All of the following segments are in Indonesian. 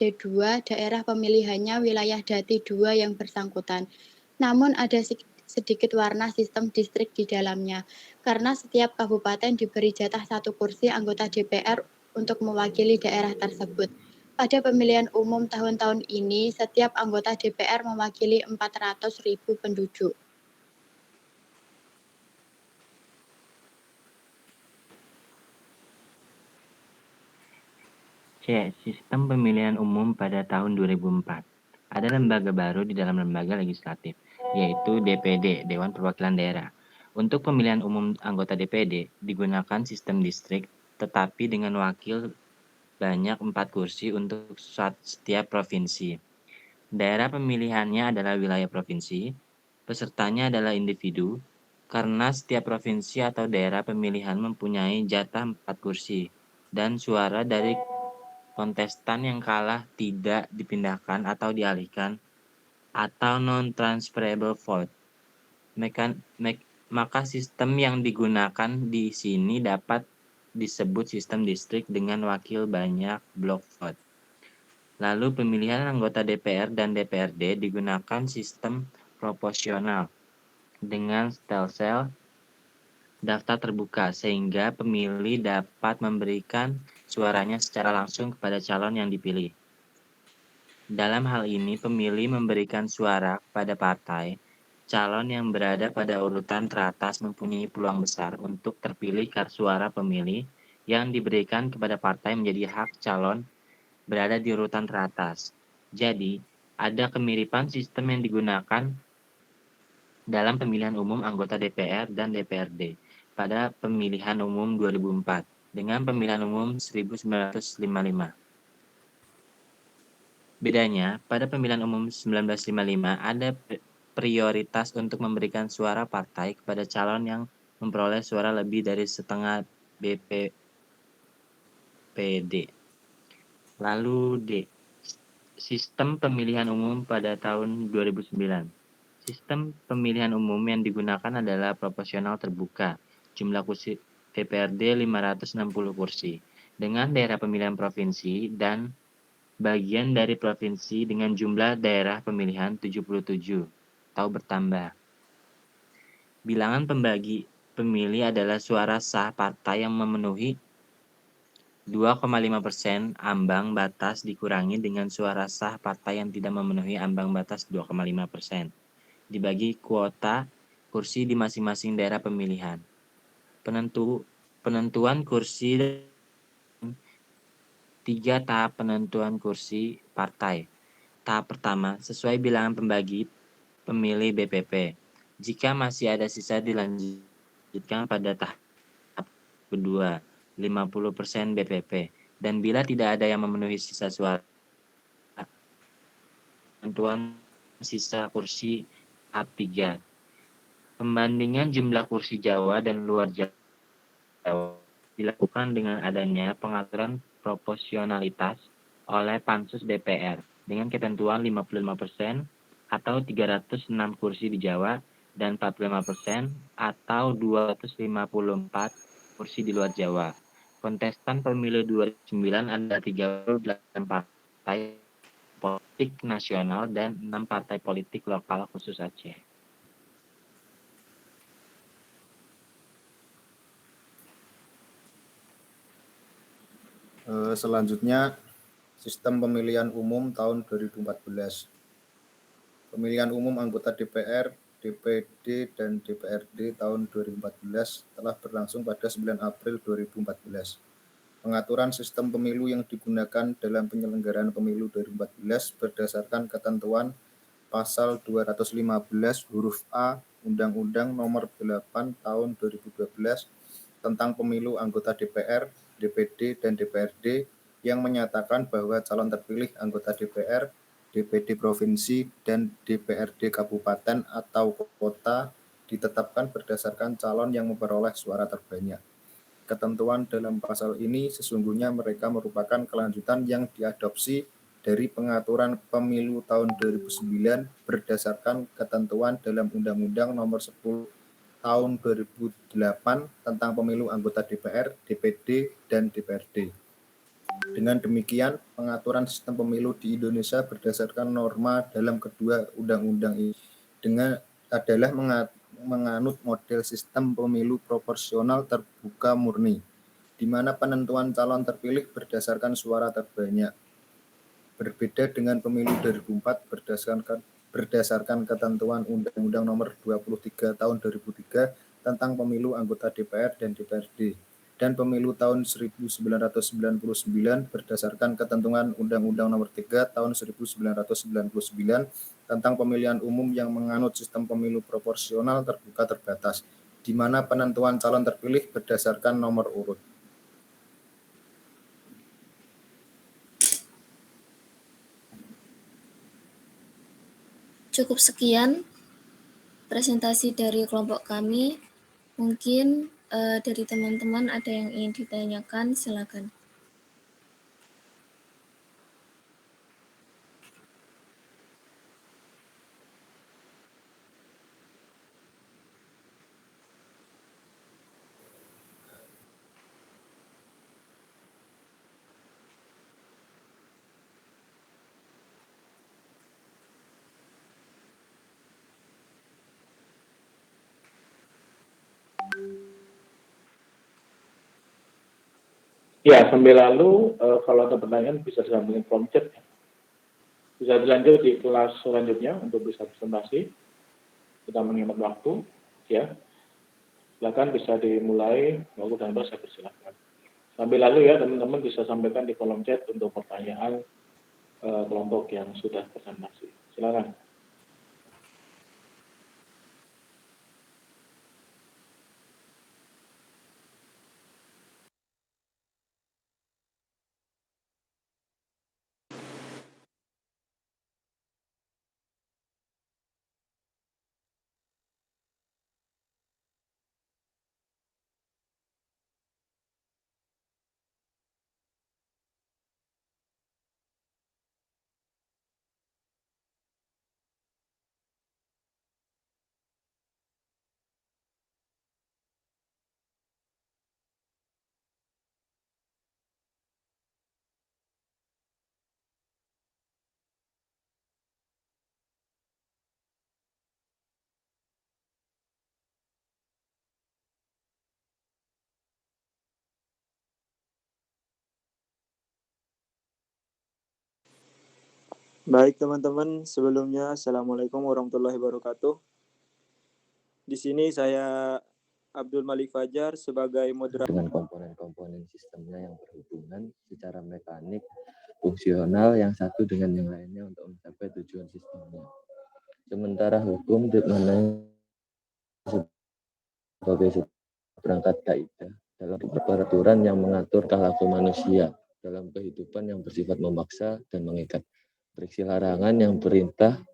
2 daerah pemilihannya wilayah Dati 2 yang bersangkutan. Namun ada sedikit warna sistem distrik di dalamnya, karena setiap kabupaten diberi jatah 1 kursi anggota DPR untuk mewakili daerah tersebut. Pada pemilihan umum tahun-tahun ini, setiap anggota DPR mewakili 400.000 penduduk. C. Sistem pemilihan umum pada tahun 2004. Ada lembaga baru di dalam lembaga legislatif, yaitu DPD, Dewan Perwakilan Daerah. Untuk pemilihan umum anggota DPD, digunakan sistem distrik, tetapi dengan wakil banyak 4 kursi untuk setiap provinsi. Daerah pemilihannya adalah wilayah provinsi, pesertanya adalah individu, karena setiap provinsi atau daerah pemilihan mempunyai jatah 4 kursi, dan suara dari kontestan yang kalah tidak dipindahkan atau dialihkan, atau non-transferable vote. Maka sistem yang digunakan di sini dapat disebut sistem distrik dengan wakil banyak block vote. Lalu pemilihan anggota DPR dan DPRD digunakan sistem proporsional dengan stelsel daftar terbuka, sehingga pemilih dapat memberikan suaranya secara langsung kepada calon yang dipilih. Dalam hal ini, pemilih memberikan suara kepada partai. Calon yang berada pada urutan teratas mempunyai peluang besar untuk terpilih karena suara pemilih yang diberikan kepada partai menjadi hak calon berada di urutan teratas. Jadi, ada kemiripan sistem yang digunakan dalam pemilihan umum anggota DPR dan DPRD pada pemilihan umum 2004 dengan pemilihan umum 1955. Bedanya, pada pemilihan umum 1955 ada prioritas untuk memberikan suara partai kepada calon yang memperoleh suara lebih dari setengah BPPD. Lalu D. Sistem pemilihan umum pada tahun 2009. Sistem pemilihan umum yang digunakan adalah proporsional terbuka. Jumlah kursi DPRD 560 kursi. Dengan daerah pemilihan provinsi dan bagian dari provinsi dengan jumlah daerah pemilihan 77 atau bertambah. Bilangan pembagi pemilih adalah suara sah partai yang memenuhi 2,5% ambang batas dikurangi dengan suara sah partai yang tidak memenuhi ambang batas 2,5%. Dibagi kuota kursi di masing-masing daerah pemilihan. Penentuan kursi 3 tahap penentuan kursi partai. Tahap pertama, sesuai bilangan pembagi pemilih BPP. Jika masih ada sisa dilanjutkan pada tahap kedua, 50% BPP. Dan bila tidak ada yang memenuhi sisa suara, penentuan sisa kursi tahap 3. Pembandingan jumlah kursi Jawa dan luar Jawa dilakukan dengan adanya pengaturan proporsionalitas oleh Pansus DPR dengan ketentuan 55% atau 306 kursi di Jawa dan 45% atau 254 kursi di luar Jawa. Kontestan pemilu 2009 ada 38 partai politik nasional dan 6 partai politik lokal khusus Aceh. Selanjutnya, sistem pemilihan umum tahun 2014. Pemilihan umum anggota DPR, DPD, dan DPRD tahun 2014 telah berlangsung pada 9 April 2014. Pengaturan sistem pemilu yang digunakan dalam penyelenggaraan pemilu 2014 berdasarkan ketentuan Pasal 215 huruf A Undang-Undang Nomor 8 Tahun 2012 tentang Pemilu Anggota DPR, DPD, dan DPRD yang menyatakan bahwa calon terpilih anggota DPR, DPD Provinsi, dan DPRD Kabupaten atau Kota ditetapkan berdasarkan calon yang memperoleh suara terbanyak. Ketentuan dalam pasal ini sesungguhnya mereka merupakan kelanjutan yang diadopsi dari pengaturan pemilu tahun 2009 berdasarkan ketentuan dalam Undang-Undang Nomor 10 Tahun 2008 tentang pemilu anggota DPR, DPD, dan DPRD. Dengan demikian, pengaturan sistem pemilu di Indonesia berdasarkan norma dalam kedua undang-undang ini adalah menganut model sistem pemilu proporsional terbuka murni, di mana penentuan calon terpilih berdasarkan suara terbanyak. Berbeda dengan pemilu 2004 berdasarkan ketentuan Undang-Undang Nomor 23 Tahun 2003 tentang Pemilu Anggota DPR dan DPRD, dan pemilu tahun 1999 berdasarkan ketentuan Undang-Undang Nomor 3 Tahun 1999 tentang pemilihan umum yang menganut sistem pemilu proporsional terbuka terbatas, di mana penentuan calon terpilih berdasarkan nomor urut. Cukup sekian presentasi dari kelompok kami. Mungkin dari teman-teman ada yang ingin ditanyakan, silakan. Ya, sambil lalu kalau ada pertanyaan bisa disambungin form chat. Bisa dilanjut di kelas selanjutnya untuk bisa presentasi. Kita menghemat waktu, ya. Silakan bisa dimulai, lalu dan saya persilakan. Sambil lalu ya teman-teman bisa sampaikan di kolom chat untuk pertanyaan kelompok yang sudah presentasi. Silakan. Baik teman-teman, sebelumnya Assalamualaikum warahmatullahi wabarakatuh. Di sini saya Abdul Malik Fajar sebagai moderator dengan komponen-komponen sistemnya yang berhubungan secara mekanik, fungsional yang satu dengan yang lainnya untuk mencapai tujuan sistemnya. Sementara hukum dimaknai sebagai perangkat kaidah dalam peraturan yang mengatur perilaku manusia dalam kehidupan yang bersifat memaksa dan mengikat. Berisi larangan yang perintah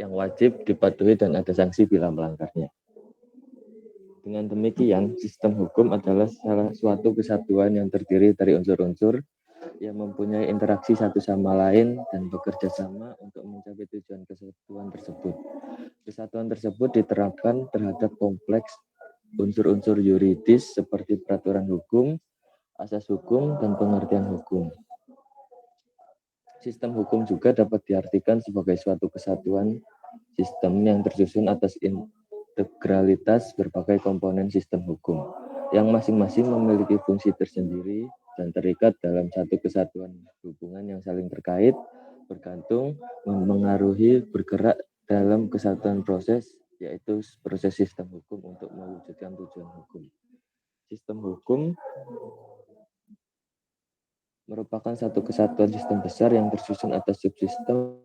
yang wajib dipatuhi dan ada sanksi bila melanggarnya. Dengan demikian, sistem hukum adalah salah suatu kesatuan yang terdiri dari unsur-unsur yang mempunyai interaksi satu sama lain dan bekerja sama untuk mencapai tujuan kesatuan tersebut. Kesatuan tersebut diterapkan terhadap kompleks unsur-unsur yuridis seperti peraturan hukum, asas hukum, dan pengertian hukum. Sistem hukum juga dapat diartikan sebagai suatu kesatuan sistem yang tersusun atas integralitas berbagai komponen sistem hukum, yang masing-masing memiliki fungsi tersendiri dan terikat dalam satu kesatuan hubungan yang saling terkait, bergantung, memengaruhi, bergerak dalam kesatuan proses, yaitu proses sistem hukum untuk mewujudkan tujuan hukum. Sistem hukum merupakan satu kesatuan sistem besar yang tersusun atas subsistem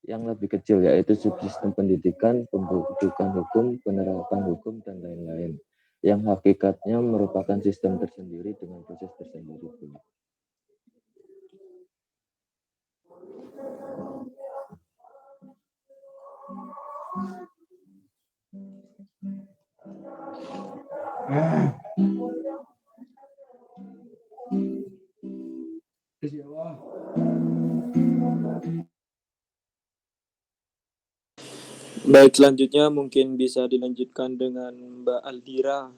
yang lebih kecil, yaitu subsistem pendidikan, pembentukan hukum, penerapan hukum, dan lain-lain, yang hakikatnya merupakan sistem tersendiri dengan proses tersendiri pula. Baik, selanjutnya mungkin bisa dilanjutkan dengan Mbak Aldira.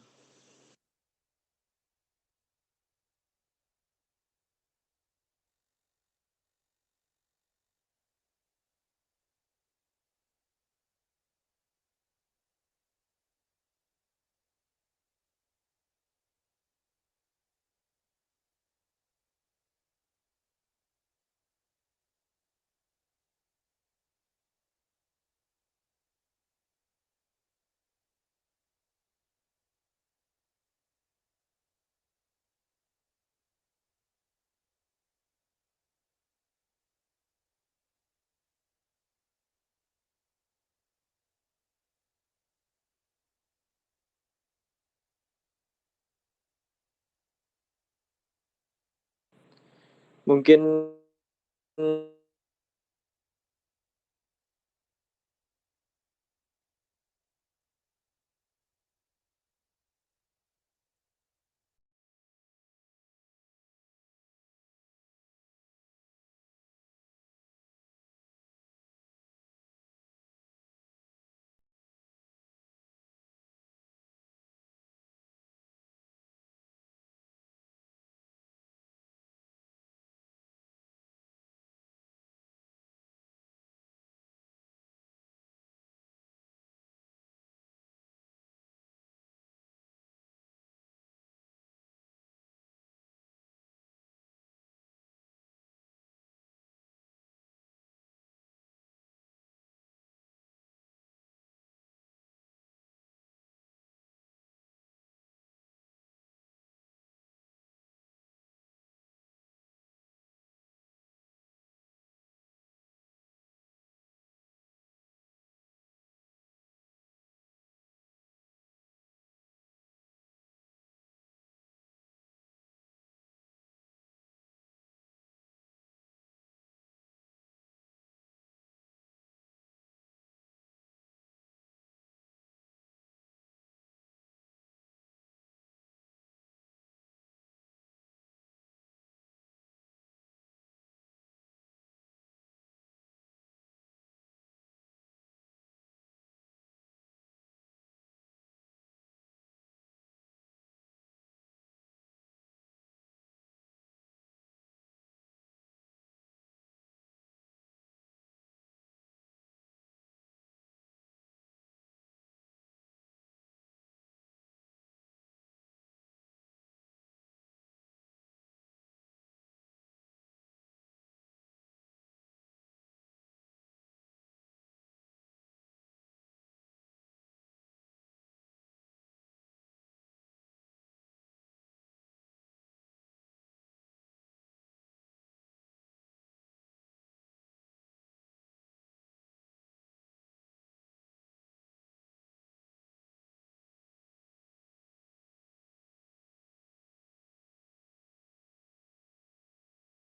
Mungkin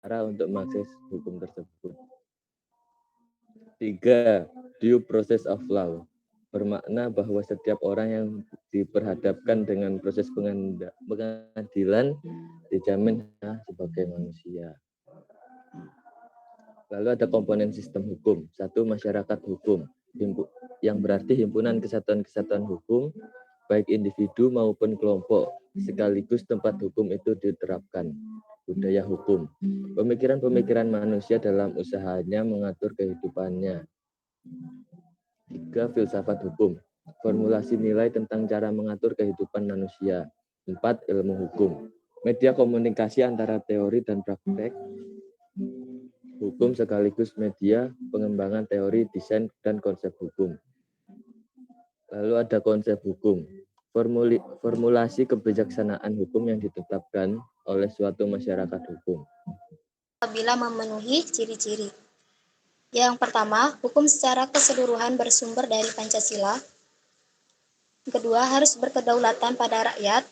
cara untuk mengakses hukum tersebut. 3. Due process of law bermakna bahwa setiap orang yang diperhadapkan dengan proses pengadilan dijamin hak sebagai manusia. Lalu ada komponen sistem hukum. 1. Masyarakat hukum, yang berarti himpunan kesatuan-kesatuan hukum, baik individu maupun kelompok, sekaligus tempat hukum itu diterapkan. Budaya hukum, pemikiran-pemikiran manusia dalam usahanya mengatur kehidupannya. 3. Filsafat hukum, formulasi nilai tentang cara mengatur kehidupan manusia. 4. Ilmu hukum, media komunikasi antara teori dan praktek hukum sekaligus media pengembangan teori, desain, dan konsep hukum. Lalu ada konsep hukum, formulasi kebijaksanaan hukum yang ditetapkan oleh suatu masyarakat hukum. Apabila memenuhi ciri-ciri. Yang pertama, hukum secara keseluruhan bersumber dari Pancasila. Yang kedua, harus berkedaulatan pada rakyat.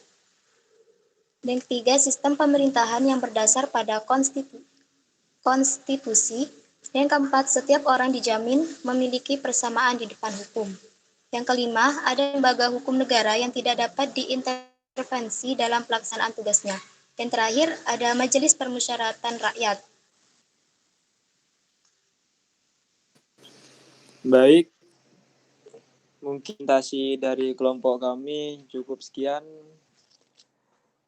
Dan ketiga, sistem pemerintahan yang berdasar pada konstitusi. Yang keempat, setiap orang dijamin memiliki persamaan di depan hukum. Yang kelima, ada lembaga hukum negara yang tidak dapat diintervensi dalam pelaksanaan tugasnya. Dan terakhir, ada Majelis Permusyawaratan Rakyat. baik, mungkin presentasi dari kelompok kami cukup sekian.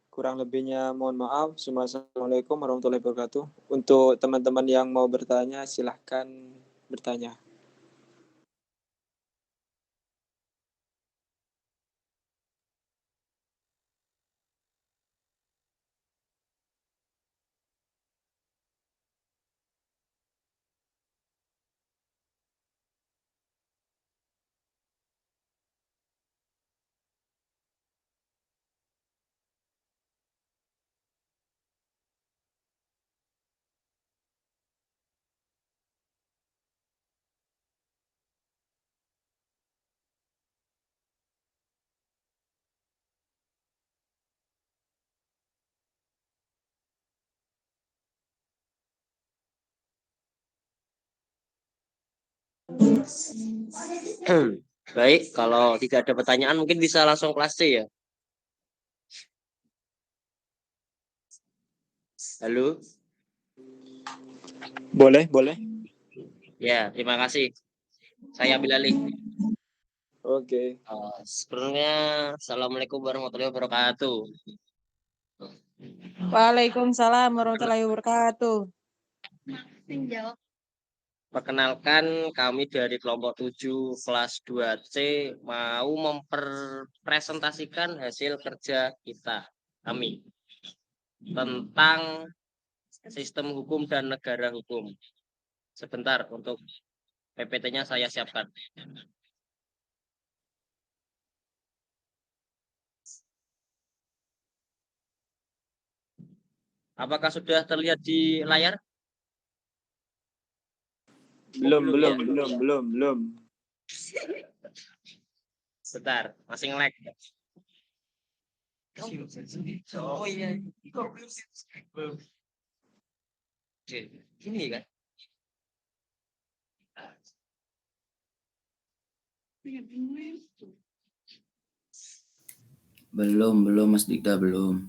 Kurang lebihnya mohon maaf. Assalamualaikum warahmatullahi wabarakatuh. Untuk teman-teman yang mau bertanya, silahkan bertanya. Baik, kalau tidak ada pertanyaan mungkin bisa langsung kelas C ya. Halo? Boleh, boleh. Ya, terima kasih. Saya ambil alih. Oke. Sebelumnya, Assalamualaikum warahmatullahi wabarakatuh. Waalaikumsalam warahmatullahi wabarakatuh. Perkenalkan, kami dari kelompok 7 kelas 2C mau mempresentasikan hasil kerja kami tentang sistem hukum dan negara hukum. Sebentar, untuk PPT-nya saya siapkan. Apakah sudah terlihat di layar? Belum. Bentar, masih nge-lag. Oh iya, oke, ini kan? Belum Mas Dikta, belum.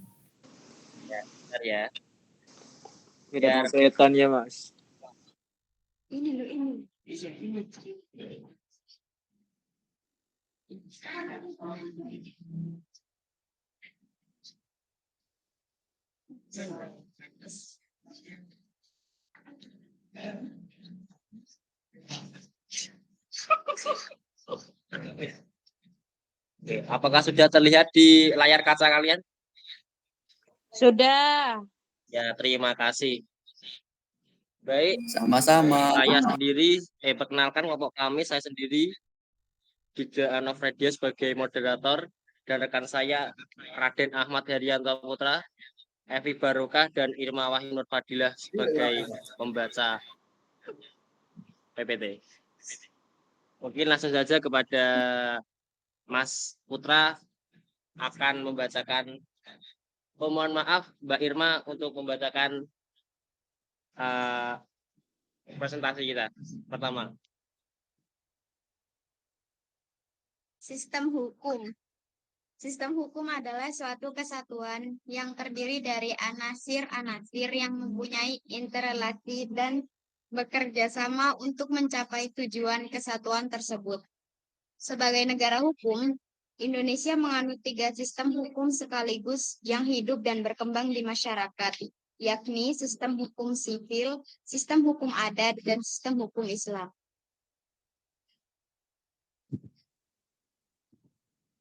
Ya, bentar ya. Tidak setan ya, Mas. Ini. Oke, apakah sudah terlihat di layar kaca kalian? Sudah. Ya, terima kasih. Baik, Sama-sama. perkenalkan kelompok kami, saya sendiri, Dida Anofredia sebagai moderator, dan rekan saya Raden Ahmad Herianto Putra, Evi Barokah, dan Irma Wahyu Nur Fadilah sebagai pembaca PPT. Mungkin langsung saja kepada Mas Putra akan membacakan. Mohon maaf Mbak Irma untuk membacakan presentasi kita pertama. Sistem hukum. Sistem hukum adalah suatu kesatuan yang terdiri dari anasir-anasir yang mempunyai interrelasi dan bekerja sama untuk mencapai tujuan kesatuan tersebut. Sebagai negara hukum, Indonesia menganut 3 sistem hukum sekaligus yang hidup dan berkembang di masyarakat, yakni sistem hukum sipil, sistem hukum adat, dan sistem hukum Islam.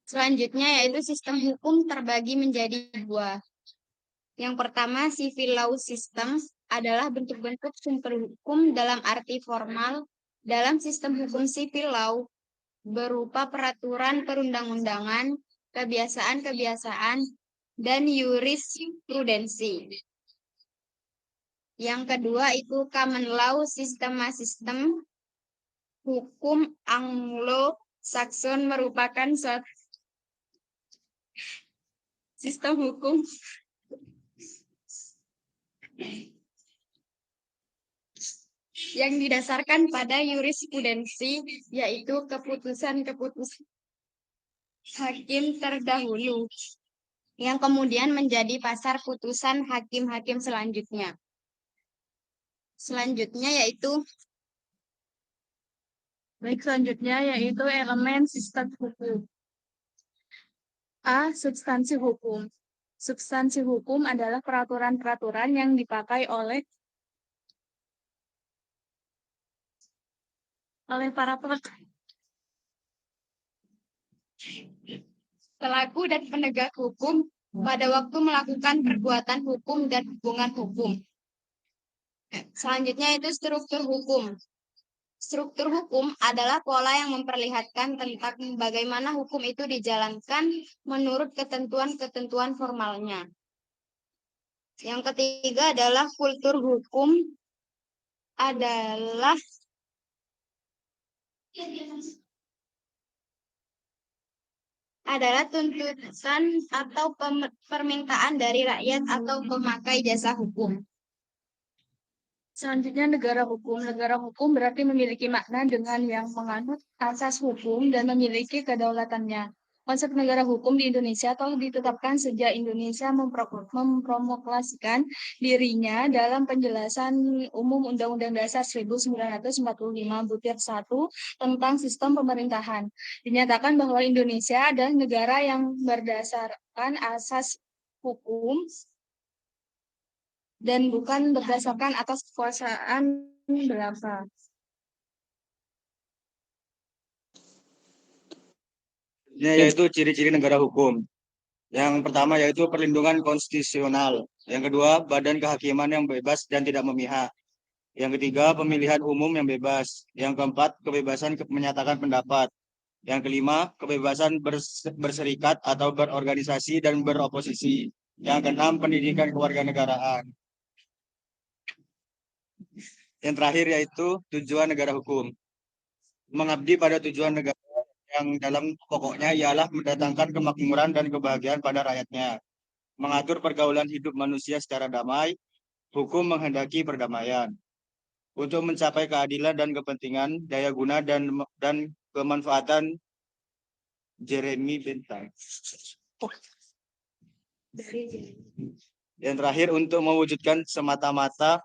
Selanjutnya yaitu sistem hukum terbagi menjadi 2. Yang pertama, civil law system adalah bentuk-bentuk sumber hukum dalam arti formal dalam sistem hukum civil law berupa peraturan perundang-undangan, kebiasaan-kebiasaan, dan jurisprudensi. Yang kedua itu common law sistem hukum Anglo-Saxon merupakan suatu sistem hukum yang didasarkan pada jurisprudensi, yaitu keputusan-keputusan hakim terdahulu, yang kemudian menjadi pasar putusan hakim-hakim selanjutnya. Selanjutnya yaitu elemen sistem hukum. A. Substansi hukum. Substansi hukum adalah peraturan-peraturan yang dipakai oleh para pelaku dan penegak hukum pada waktu melakukan perbuatan hukum dan hubungan hukum. Selanjutnya itu struktur hukum. Struktur hukum adalah pola yang memperlihatkan tentang bagaimana hukum itu dijalankan menurut ketentuan-ketentuan formalnya. Yang ketiga adalah kultur hukum adalah tuntutan atau permintaan dari rakyat atau pemakai jasa hukum. Selanjutnya negara hukum. Negara hukum berarti memiliki makna dengan yang menganut asas hukum dan memiliki kedaulatannya. Konsep negara hukum di Indonesia telah ditetapkan sejak Indonesia mempromokasikan dirinya dalam penjelasan umum Undang-Undang Dasar 1945 Butir 1 tentang sistem pemerintahan. Dinyatakan bahwa Indonesia adalah negara yang berdasarkan asas hukum dan bukan berdasarkan atas kekuasaan belaka. Yaitu ciri-ciri negara hukum. Yang pertama yaitu perlindungan konstitusional. Yang kedua, badan kehakiman yang bebas dan tidak memihak. Yang ketiga, pemilihan umum yang bebas. Yang keempat, kebebasan menyatakan pendapat. Yang kelima, kebebasan berserikat atau berorganisasi dan beroposisi. Yang keenam, pendidikan kewarganegaraan. Yang terakhir yaitu tujuan negara hukum. Mengabdi pada tujuan negara yang dalam pokoknya ialah mendatangkan kemakmuran dan kebahagiaan pada rakyatnya. Mengatur pergaulan hidup manusia secara damai, hukum menghendaki perdamaian. Untuk mencapai keadilan dan kepentingan, daya guna dan kemanfaatan Jeremy Bentham. Yang terakhir untuk mewujudkan semata-mata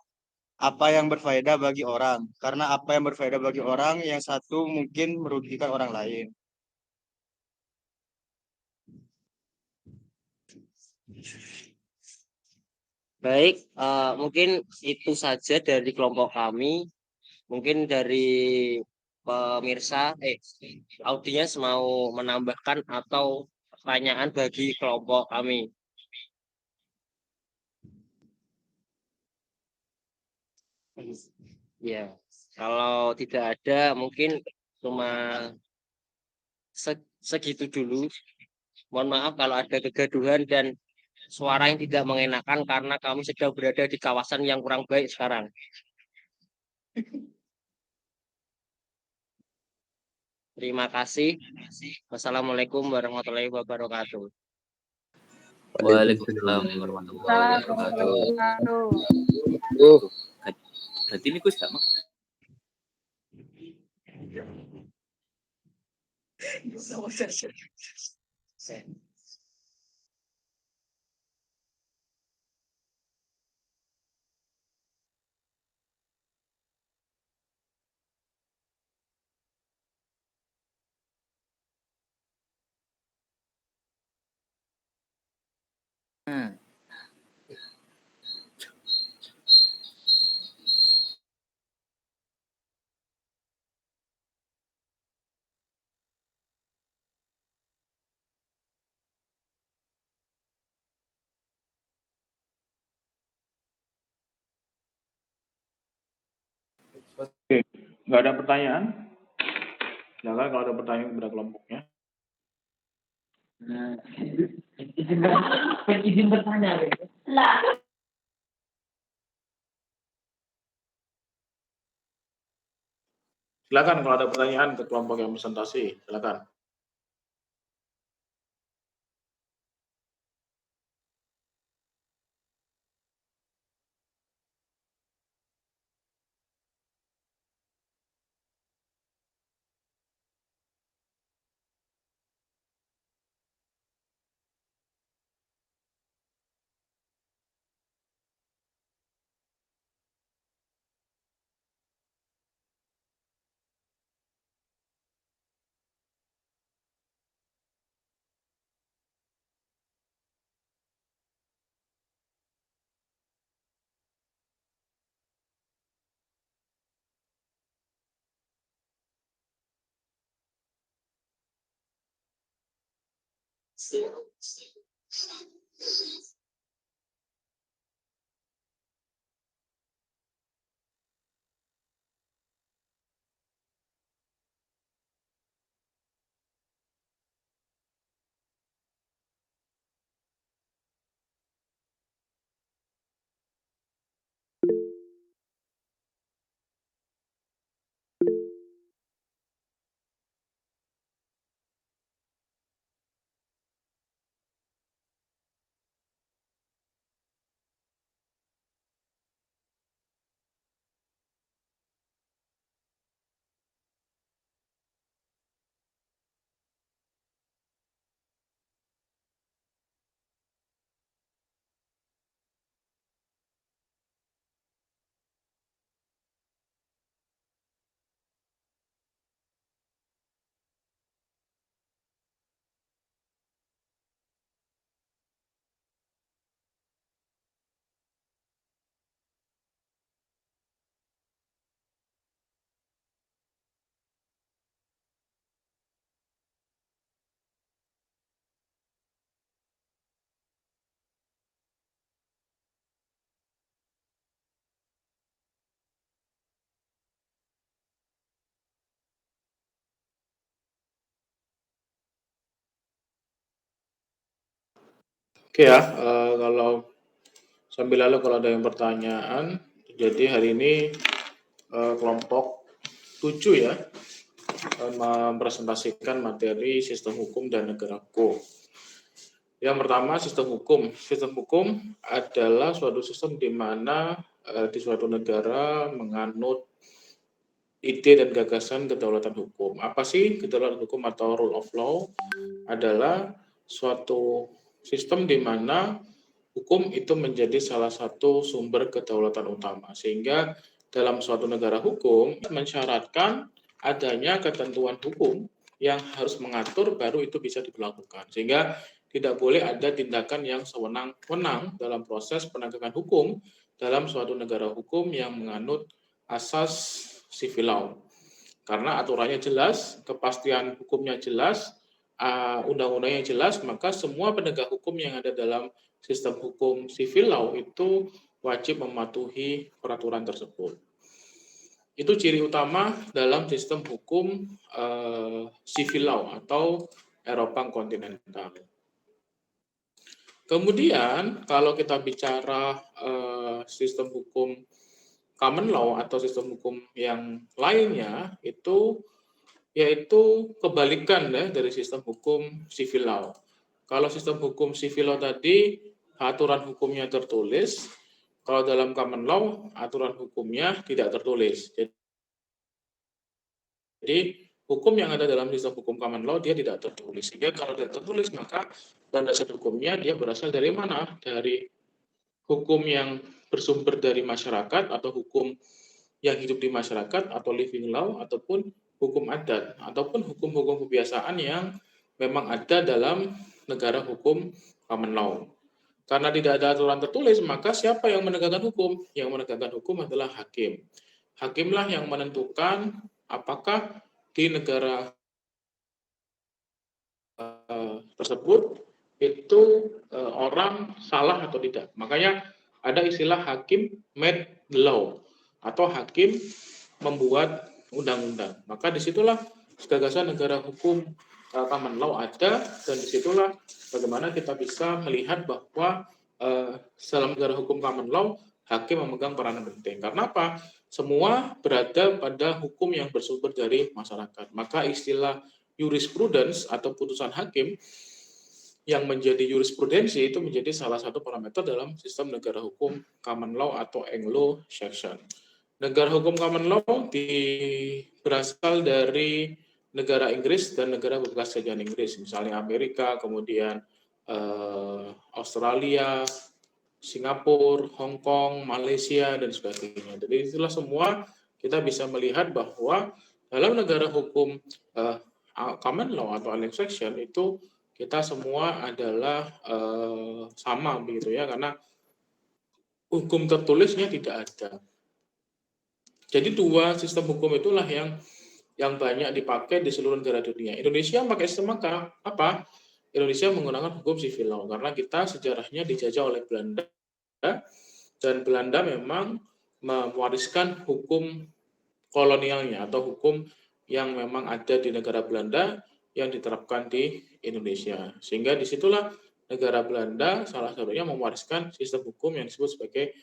apa yang berfaedah bagi orang. Karena apa yang berfaedah bagi orang, yang satu mungkin merugikan orang lain. Baik, mungkin itu saja dari kelompok kami. Mungkin dari pemirsa, audiens mau menambahkan atau pertanyaan bagi kelompok kami. Ya, kalau tidak ada mungkin cuma segitu dulu. Mohon maaf kalau ada kegaduhan dan suara yang tidak mengenakan karena kami sedang berada di kawasan yang kurang baik sekarang. Terima kasih. Wassalamualaikum warahmatullahi wabarakatuh. Waalaikumsalam warahmatullahi wabarakatuh. Berarti ini Gus gak mak? Oke, nggak ada pertanyaan? Silakan kalau ada pertanyaan kepada kelompoknya. Izin bertanya. Silakan kalau ada pertanyaan ke kelompok yang presentasi, silakan. Oke ya, kalau sambil lalu kalau ada yang pertanyaan, jadi hari ini kelompok 7 ya, mempresentasikan materi sistem hukum dan negara hukum. Yang pertama, sistem hukum. Sistem hukum adalah suatu sistem di mana di suatu negara menganut ide dan gagasan kedaulatan hukum. Apa sih kedaulatan hukum atau rule of law? Adalah suatu sistem di mana hukum itu menjadi salah satu sumber kedaulatan utama. Sehingga dalam suatu negara hukum mensyaratkan adanya ketentuan hukum yang harus mengatur baru itu bisa diberlakukan. Sehingga tidak boleh ada tindakan yang sewenang-wenang dalam proses penegakan hukum dalam suatu negara hukum yang menganut asas civil law. Karena aturannya jelas, kepastian hukumnya jelas, undang-undangnya jelas, maka semua penegak hukum yang ada dalam sistem hukum civil law itu wajib mematuhi peraturan tersebut. Itu ciri utama dalam sistem hukum civil law atau Eropa kontinental. Kemudian kalau kita bicara sistem hukum common law atau sistem hukum yang lainnya itu yaitu kebalikan ya dari sistem hukum civil law. Kalau sistem hukum civil law tadi aturan hukumnya tertulis, kalau dalam common law aturan hukumnya tidak tertulis. Jadi hukum yang ada dalam sistem hukum common law dia tidak tertulis. Sehingga kalau tidak tertulis maka landasan hukumnya dia berasal dari mana? Dari hukum yang bersumber dari masyarakat atau hukum yang hidup di masyarakat atau living law ataupun hukum adat ataupun hukum-hukum kebiasaan yang memang ada dalam negara hukum common law. Karena tidak ada aturan tertulis, maka siapa yang menegakkan hukum? Yang menegakkan hukum adalah hakim. Hakimlah yang menentukan apakah di negara tersebut itu orang salah atau tidak. Makanya ada istilah hakim made law atau hakim membuat undang-undang. Maka disitulah gagasan negara hukum common law ada, dan disitulah bagaimana kita bisa melihat bahwa dalam negara hukum common law hakim memegang peranan penting. Karena apa? Semua berada pada hukum yang bersumber dari masyarakat. Maka istilah jurisprudence atau putusan hakim yang menjadi jurisprudensi itu menjadi salah satu parameter dalam sistem negara hukum common law atau Anglo-Saxon. Negara hukum common law berasal dari negara Inggris dan negara bekas jajahan Inggris, misalnya Amerika, kemudian Australia, Singapura, Hong Kong, Malaysia, dan sebagainya. Jadi itulah semua kita bisa melihat bahwa dalam negara hukum common law atau Anglo-Saxon itu kita semua adalah sama begitu ya, karena hukum tertulisnya tidak ada. Jadi dua sistem hukum itulah yang banyak dipakai di seluruh negara dunia. Indonesia pakai sistem apa? Indonesia menggunakan hukum civil law karena kita sejarahnya dijajah oleh Belanda, dan Belanda memang mewariskan hukum kolonialnya atau hukum yang memang ada di negara Belanda yang diterapkan di Indonesia. Sehingga disitulah negara Belanda salah satunya mewariskan sistem hukum yang disebut sebagai